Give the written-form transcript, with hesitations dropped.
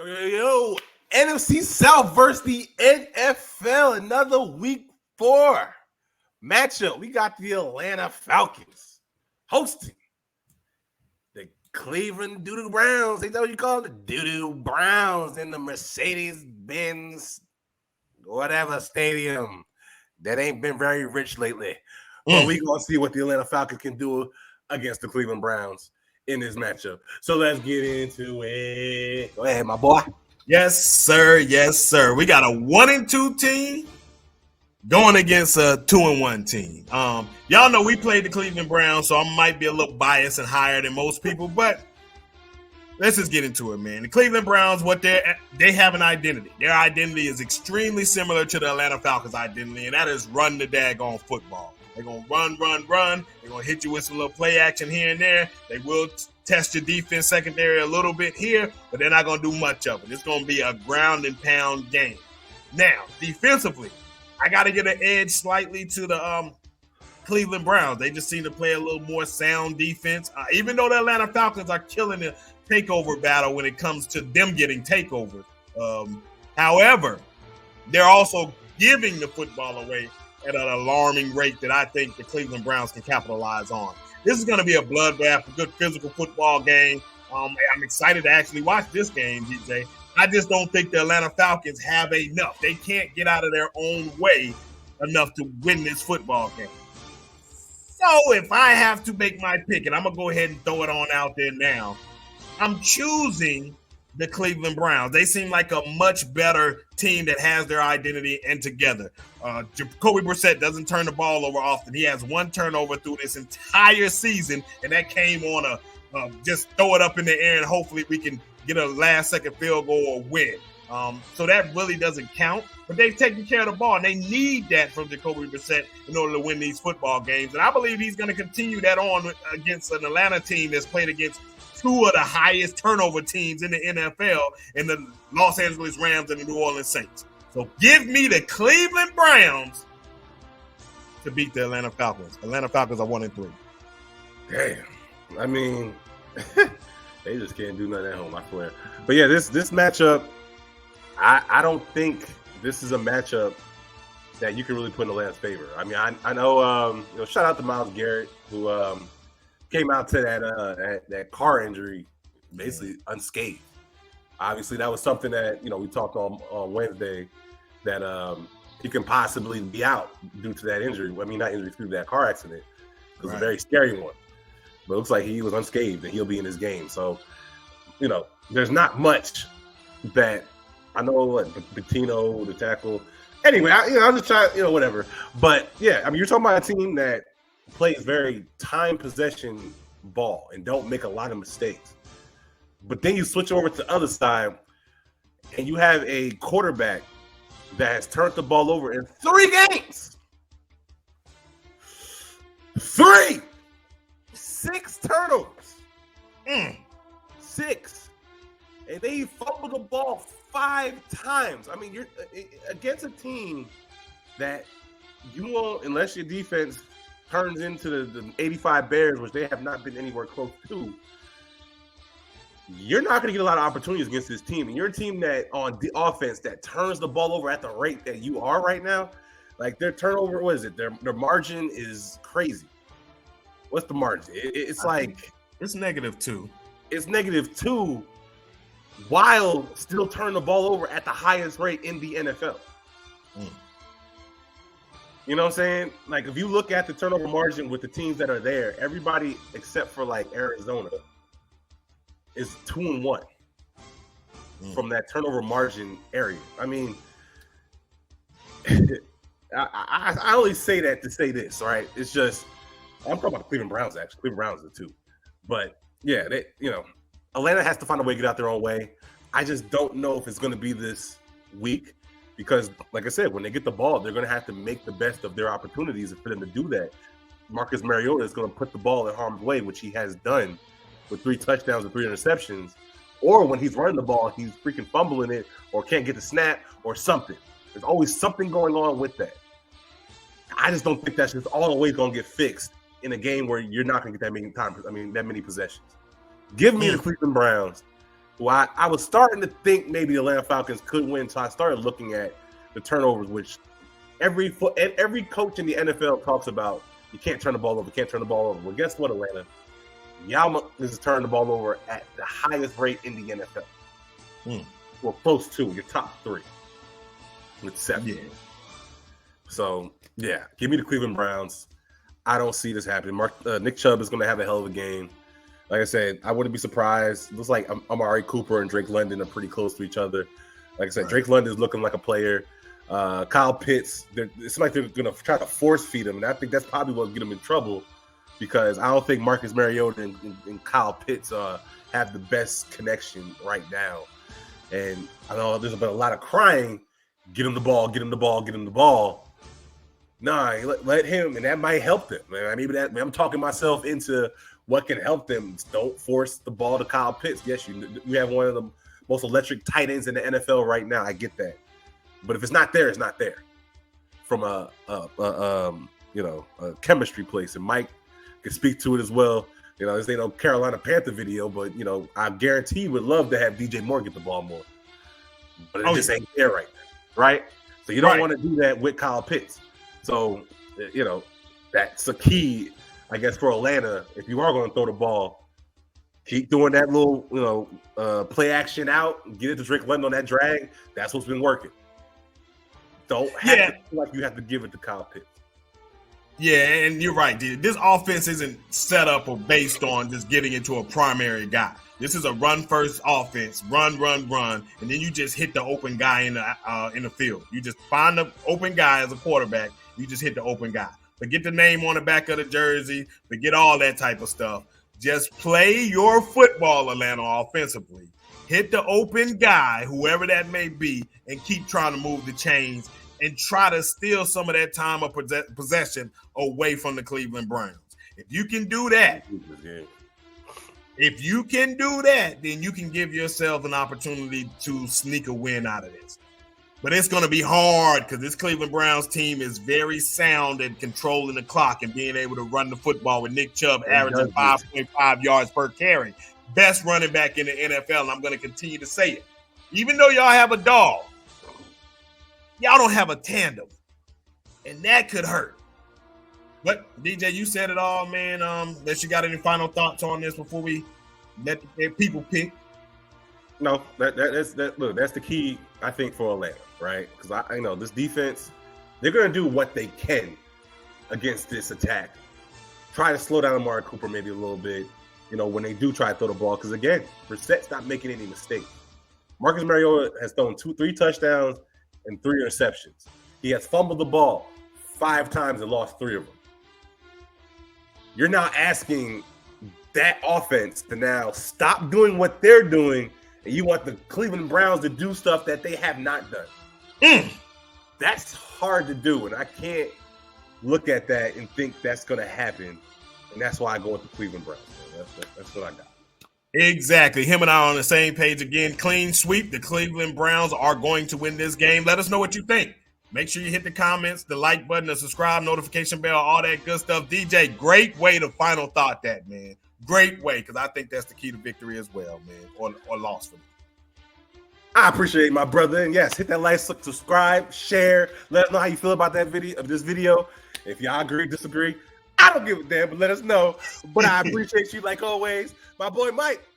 Yo. NFC South versus the NFL. Another week 4 matchup. We got the Atlanta Falcons hosting the Cleveland Doo-Doo Browns. They know what you call them? The Doo-Doo Browns in the Mercedes-Benz whatever stadium that ain't been very rich lately. But we going to see what the Atlanta Falcons can do against the Cleveland Browns in this matchup. So let's get into it. Go ahead, my boy. Yes, sir. Yes, sir. We got a 1-2 team going against a 2-1 team. Y'all know we played the Cleveland Browns, so I might be a little biased and higher than most people, but let's just get into it, man. The Cleveland Browns, they have an identity. Their identity is extremely similar to the Atlanta Falcons' identity, and that is run the daggone football. They're going to run. They're going to hit you with some little play action here and there. They will test your defense secondary a little bit here, but they're not going to do much of it. It's going to be a ground and pound game. Now, defensively, I got to get an edge slightly to the Cleveland Browns. They just seem to play a little more sound defense, even though the Atlanta Falcons are killing the takeover battle when it comes to them getting takeovers. However, they're also giving the football away at an alarming rate that I think the Cleveland Browns can capitalize on. This is going to be a bloodbath, a good physical football game. I'm excited to actually watch this game, DJ. I just don't think the Atlanta Falcons have enough. They can't get out of their own way enough to win this football game. So if I have to make my pick, and I'm going to go ahead and throw it on out there now, I'm choosing the Cleveland Browns. They seem like a much better team that has their identity and together. Jacoby Brissett doesn't turn the ball over often. He has one turnover through this entire season, and that came on a just throw it up in the air and hopefully we can get a last-second field goal or win. So that really doesn't count, but they've taken care of the ball, and they need that from Jacoby Brissett in order to win these football games. And I believe he's going to continue that on against an Atlanta team that's played against two of the highest turnover teams in the NFL in the Los Angeles Rams and the New Orleans Saints. So give me the Cleveland Browns to beat the Atlanta Falcons. Atlanta Falcons are 1-3. Damn. I mean, they just can't do nothing at home, I swear. But yeah, this matchup, I don't think this is a matchup that you can really put in Atlanta's favor. I mean, I know, shout out to Myles Garrett, who came out to that car injury basically unscathed. Obviously, that was something that, we talked on Wednesday that he can possibly be out due to that injury. I mean, not injury, through that car accident. It was a very scary one. But it looks like he was unscathed and he'll be in his game. So, there's not much that I know, like Patino, the tackle. Anyway, I'm just trying, whatever. But, yeah, I mean, you're talking about a team that plays very time possession ball and don't make a lot of mistakes. But then you switch over to the other side and you have a quarterback that has turned the ball over in 3 games. 6 turnovers. 6. And they fumbled the ball 5 times. I mean, you're against a team that you won't, unless your defense turns into the 85 Bears, which they have not been anywhere close to, you're not going to get a lot of opportunities against this team. And you're a team that on the offense that turns the ball over at the rate that you are right now. Like their turnover, what is it? Their margin is crazy. What's the margin? It's like it's -2. It's -2 while still turning the ball over at the highest rate in the NFL. You know what I'm saying? Like, if you look at the turnover margin with the teams that are there, everybody except for, like, Arizona is 2-1 from that turnover margin area. I mean, I only say that to say this, right? It's just, I'm talking about the Cleveland Browns, actually. Cleveland Browns are 2. But, yeah, Atlanta has to find a way to get out their own way. I just don't know if it's going to be this week. Because, like I said, when they get the ball, they're going to have to make the best of their opportunities. And for them to do that, Marcus Mariota is going to put the ball in harm's way, which he has done with 3 touchdowns and 3 interceptions. Or when he's running the ball, he's freaking fumbling it or can't get the snap or something. There's always something going on with that. I just don't think that's just all the way going to get fixed in a game where you're not going to get that many possessions. Give me the Cleveland Browns who I was starting to think maybe the Atlanta Falcons could win. So I started looking at the turnovers, which every coach in the NFL talks about. You can't turn the ball over. Well, guess what, Atlanta? Y'all is turning the ball over at the highest rate in the NFL. Well, close to your top 3 with 7. Yeah. So, yeah, give me the Cleveland Browns. I don't see this happening. Nick Chubb is going to have a hell of a game. Like I said, I wouldn't be surprised. It looks like Amari Cooper and Drake London are pretty close to each other. Like I said, Drake London is looking like a player. Kyle Pitts, it's like they're going to try to force feed him, and I think that's probably what'll get him in trouble because I don't think Marcus Mariota and Kyle Pitts have the best connection right now. And I know there's been a lot of crying, get him the ball. Nah, let him, and that might help them. Man, I'm talking myself into what can help them. Don't force the ball to Kyle Pitts. Yes, you have one of the most electric tight ends in the NFL right now. I get that. But if it's not there, it's not there. From a chemistry place, and Mike can speak to it as well. You know, this ain't no Carolina Panther video, but I guarantee would love to have DJ Moore get the ball more. But it just ain't there right now, right? So you don't want to do that with Kyle Pitts. So that's a key, I guess, for Atlanta. If you are going to throw the ball, keep doing that little play action out, get it to Drake London on that drag. That's what's been working. Don't have to feel like you have to give it to Kyle Pitts. Yeah, and you're right, dude. This offense isn't set up or based on just getting into a primary guy. This is a run-first offense, run, and then you just hit the open guy in the field. You just find the open guy as a quarterback. You just hit the open guy. Forget the name on the back of the jersey. Forget all that type of stuff. Just play your football, Atlanta, offensively. Hit the open guy, whoever that may be, and keep trying to move the chains and try to steal some of that time of possession away from the Cleveland Browns. If you can do that, then you can give yourself an opportunity to sneak a win out of this. But it's going to be hard because this Cleveland Browns team is very sound at controlling the clock and being able to run the football with Nick Chubb averaging 5.5 yards per carry. Best running back in the NFL, and I'm going to continue to say it. Even though y'all have a dog, y'all don't have a tandem, and that could hurt. But, DJ, you said it all, man. Unless you got any final thoughts on this before we let the people pick. No, that's the key, I think, for Atlanta, right? Because I know this defense, they're going to do what they can against this attack. Try to slow down Amari Cooper maybe a little bit, when they do try to throw the ball. Because, again, Brissett's not making any mistakes. Marcus Mariota has thrown 3 touchdowns and 3 interceptions. He has fumbled the ball 5 times and lost 3 of them. You're now asking that offense to now stop doing what they're doing, and you want the Cleveland Browns to do stuff that they have not done. That's hard to do, and I can't look at that and think that's going to happen, and that's why I go with the Cleveland Browns. That's what I got. Exactly. Him and I are on the same page again. Clean sweep. The Cleveland Browns are going to win this game. Let us know what you think. Make sure you hit the comments, the like button, the subscribe, notification bell, all that good stuff. DJ, great way to final thought that, man. Great way, because I think that's the key to victory as well, man, or loss for me. I appreciate my brother. And yes, hit that like, subscribe, share. Let us know how you feel about this video. If y'all agree, disagree, I don't give a damn, but let us know. But I appreciate you like always. My boy Mike.